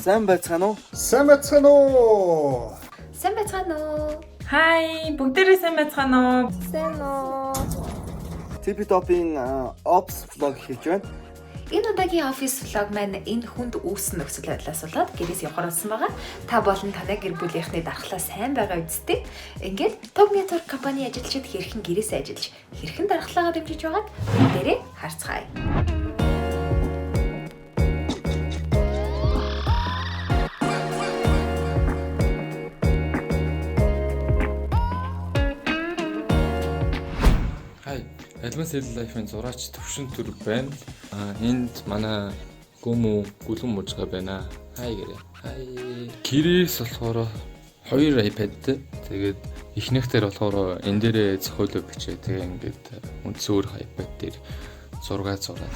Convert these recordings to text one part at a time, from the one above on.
Сайн байцгаана уу? Сайн байцгаана уу? Сайн байцгаана уу? Хай, бүгдээрээ сайн байцгаана уу? Сайн уу? TP-Top-ийн Ops vlog хийж байна. Энэ удаагийн офис влог маань энэ хүнд үүссэн нөхцөл байдлаас болоод гэрээс явахаар болсон байгаа. Та болон танай гэр бүлийнхний дархлаа сайн байгаа үсттэй. Ингээд Top Network компани ажилчид хэрхэн гэрээсээ ажиллаж, хэрхэн дархлаагаа дэмжиж байгааг бүгдээрээ харцгаая. Advanced Cell Life-ийн зураач Төвшин Түрэг байна. Энд манай гүн мужгаа байна. Хай гэрээ. Хай. Гэрээс болохоор 2 iPad-тэй. Тэгээд эхнийхтэр болохоор энэ дээрээ зохиолоо бичээ. Тэгээ ингээд үндсэн өөр iPad дээр зураг зураад.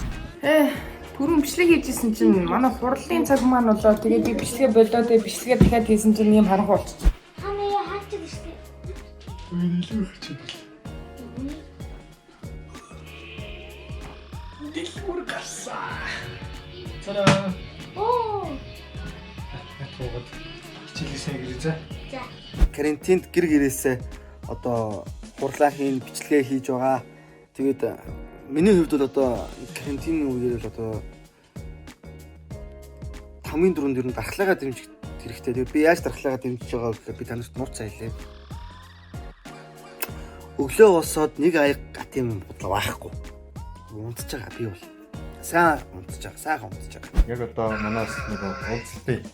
Түрүүн бичлэг хийжсэн чинь манай хурлын цаг маань болоо. Тэгээд би бичлэгээ болоод бичлэгээ дахиад хийсэн чинь юм харанхуй болчихсон. Ханаа хаачих бичлэг. Илүү их чиг. Дэлгүр гарсан. Цараа. Оо. Атгууд хичээлээсээ гэрээ. За. Карантинд гэр гэрээсээ одоо хурлаа хийн бичлэгээ хийж байгаа. Тэгээд миний хувьд бол одоо карантины үеэр л одоо 5-4 дөрөнд дархлаагаа дэмжих хэрэгтэй. Тэгээд би яаж дархлаагаа дэмжиж байгаа гэхээр би танарт нууцсан хэлээ. Өглөө босоод нэг аяг гатын бодлоо байхгүй. Унтж байгаа би бол. Сайн унтж байгаа. Яг одоо манаас нэг уулзалтын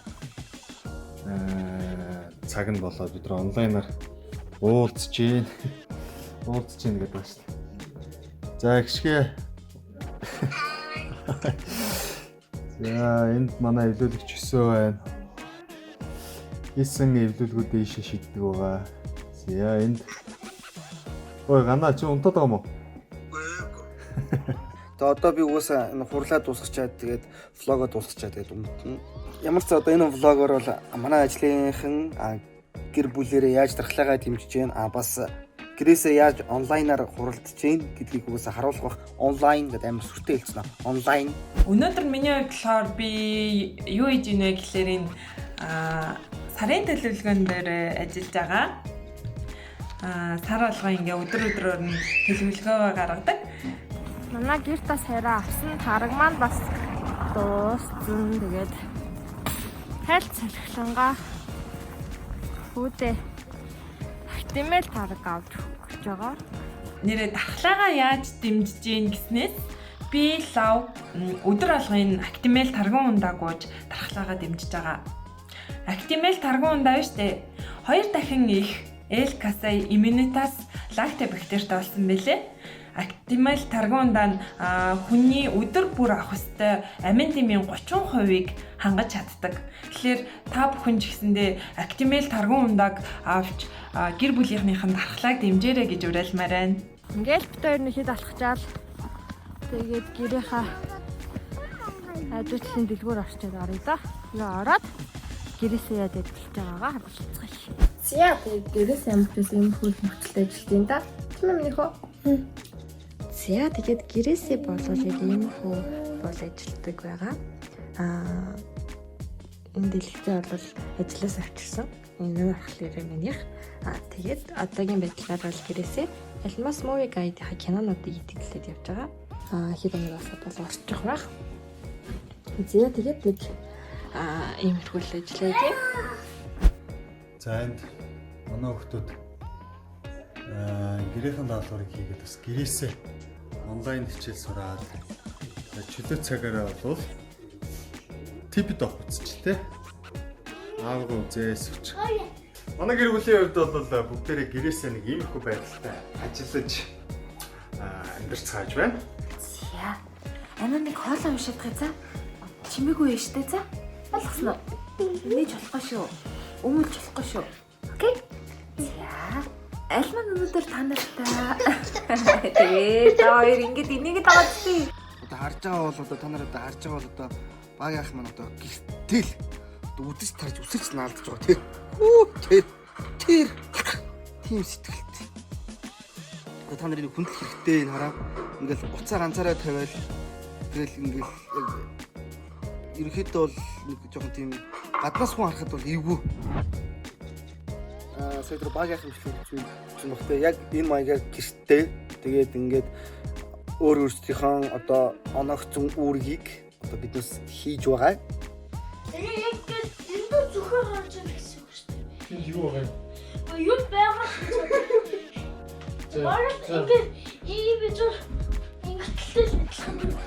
цаг нь болоод бид нар онлайнаар уулзж гин гэдэг байна шүү дээ. За гიშгэ. За энд манай эвлүүлэгч өсөө байна. Хийсэн эвлүүлгүүдээ ийшээ шийддэг байгаа. За энд ой ганаа чи унтаад байгаа юм уу? Тэгээ одоо би угаасаа энэ хурлаа дуусгачаад тэгээд влогоо дуусгачаад тэгээд өмнө ямар ч одоо энэ влогоор бол манай ажлынхан гэр бүлэрээ яаж дархлаагаа дэмжиж байна бас гэрээсээ яаж онлайнаар хуралдаж байна гэдгийг угаасаа харуулах бах онлайн гэдэг амар сүртэй хэлсэн аа онлайн. Өнөөдөр миний хувьд болохоор би юу хийж ийнэ гэхлээр энэ сарын төлөвлөгөөн дээр ажиллаж байгаа. Сар алгаа ингээ өдрөөр нь төлөвлөгөө гаргадаг. Манай гэр тас хараа авсан тараг маань бас дууссан. Тэгээд хайлт салхилангаа хүүдээ хтэмэл тараг авч өгч байгаа. Нэрээ дархлаагаа яаж дэмжиж гин гэснээс би лав өдөр алгын Actimel тарган ундаа гууж дархлаагаа дэмжиж байгаа. Actimel тарган ундаа биш үү? 2 дахин их L-Casei Immunitas lactobacteriaтай болсон байлээ. Actimel тарган ундаа нь хүний өдөр бүр авах ёстой амин дэмийн 30%-ийг хангаж чаддаг. Тэгэхээр та бүхэн ч гэсэндээ Actimel тарган ундааг авч гэр бүлийнхнийхэн дархлааг дэмжээрэй гэж уриалмаар байна. Ингээл бит хоёр нэхэд алхачаал. Тэгээд гэрийнхаа ажлын дэлгүүр орчоод орё да. Тэгээ ороод гэрээсээ яаж ажиллаж байгаагаа харуулцгаая. Зя тэгээд гэрээс амтс юм хөл нөхцөл ажилтیں۔ Да. Тийм ээ минийхөө. За тэгээд гэрээсээ болов яг ийм хөө бол ажилтдаг байгаа. Энэ дэлгэцээ бол ажлаас авчирсан. Энэ болохоор минийх. Тэгээд одоогийн байдлаар бол гэрээсээ Almas Movie Guide-ийн кинонуудыг итгэлээд явж байгаа. Хэд оноос бол орчих байх. За тэгээд нэг иймэрхүү л ажиллая тийм. За энд манай хүмүүс гэрээхэн даалгаврыг хийгээд бас гэрээсээ онлайн хичээл сураад чөлөө цагаараа бол TP-Top үзчих тий. Аавгаа үзээс өч. Манай гэр бүлийн хувьд бол бүгдээрээ гэрээсээ нэг иймэрхүү байдалтай ажиллаж амьдарч цааж байна. За. Ана нэг хоолоо уншаад гээ за. Чимээгүй ээ штэ за. Болгосноо. Нээж болохгүй шүү. Өмөлж болохгүй шүү. Окей? За. Альман өнөөдөр та нартай. Тэгээ та хоёр ингэж энийг дагаад тий. Одоо харж байгаа бол одоо та нар одоо харж байгаа бол одоо баг ах маань одоо гэртэл үдэж тарж үсэрч наалдаж байгаа тий. Тэр тийм сэтгэлтэй. Одоо та нарын хүндэл хэрэгтэй энэ хараа. Ингээл уцаа ганцаараа тавиал тэгэл ингээл ерөнхийдөө бол нэг жоохон тийм гаднаас хүн харахад бол эвгүй. Сая тэр багийнх юм шиг зүйл багтай яг энэ маягаар гэртээ тэгээд ингээд өөр өөрсдийнхөө одоо оногцсон үүргийг одоо биднээс хийж байгаа. Тэгээ яг энэ зөвхөн харж байгаа гэсэн үг шүү дээ. Тэнд юу байгаа юм? Юу байгаа юм? Марк ингээд ийм бич ингээд адилхан.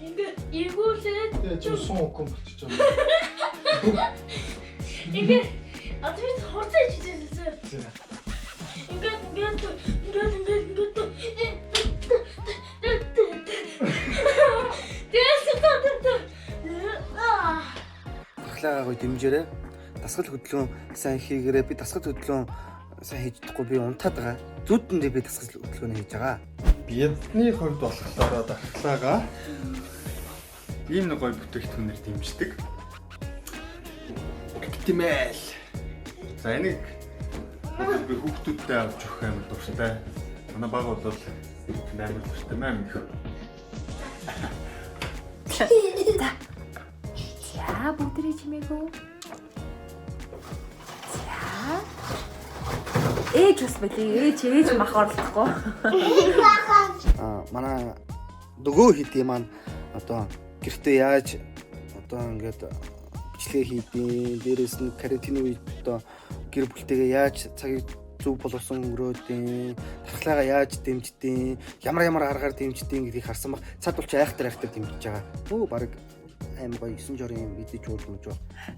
Ингээд ягуулээд Чи сон окон болчих жоо. ингээд адвит хорцож хийжээ. Ингээд Ахлаагаа гоё дэмжээрэй. Дасгал хөдөлгөөн сайн хийгээрэй. Би дасгал хөдөлгөөн сайн хийж чадахгүй би унтаад байгаа. Зүудэндээ би дасгал хөдөлгөөн хийж байгаа. Бидний хувьд болохоор дархлаагаа ийм нэг гоё бүтээгдэхүүнээр дэмждэг. Актимэл. За энийг би хүүхдүүдтэй авч өгөх амар дуртай. Манай баг бол амар дуртай мэн. За бүгдээ чимээгөө. За. Ээж бас байлээ. Ээж мах орлохгүй. Манай дөгөө хийдий маань одоо гэртээ яаж одоо ингээд бичлэгээ хийдیں۔ Дээрээс нь карантин үед одоо гэр бүлтэйгээ яаж цагийг зөв боловсон өнгөрөөдیں۔ Дархлаагаа яаж дэмждیں۔ Ямар аргаар дэмждیں гэдгийг харсан баг. Цаад бол ч айхтар дэмжиж байгаа. Өө баг аим гоё 9 жорын мэдээж уулмж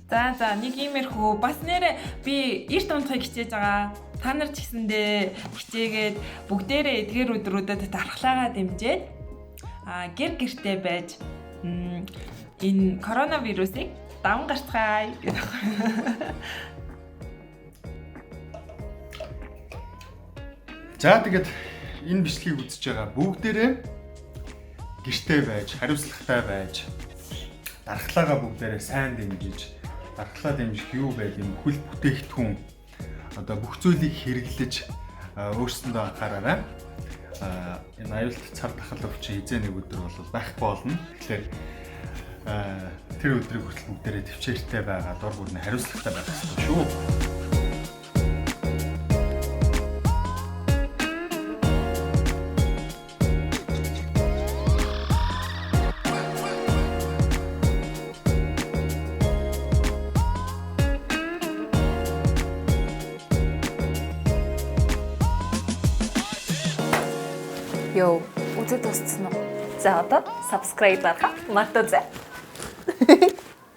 байна. За нэг иймэрхүү бас нэрэ би эрт унтахыг хичээж байгаа. Та нар ч гэсэндээ хичээгээд бүгдээрээ эдгээр өдрүүдэд дархлаагаа дэмжээд гэр гэртээ байж энэ коронавирусыг даван гарцгаая гэдэг. За тэгээд энэ бичлэгийг үзэж байгаа бүгдээрээ гэртээ байж, хариуцлагатай байж, дархлаагаа бүгдээрээ сайн дэмжиж, дархлаа дэмжих юу байл юм хөл бүтээгдэхүүн одоо бүх зүйлийг хэрэглэж өөрсөндөө анхаараарай. Энэ аюулт цар тахал өвчин хизээ нэг өдөр бол байхгүй болно. Тэгэхээр тэр өдрийг хүртэл бүгдээрээ төвчээртэй байгаа, дор бүрний хариуцлагатай байх хэрэгтэй шүү. Йоо, үзэж дууссан уу? За одоо subscribe гаргах мартаа.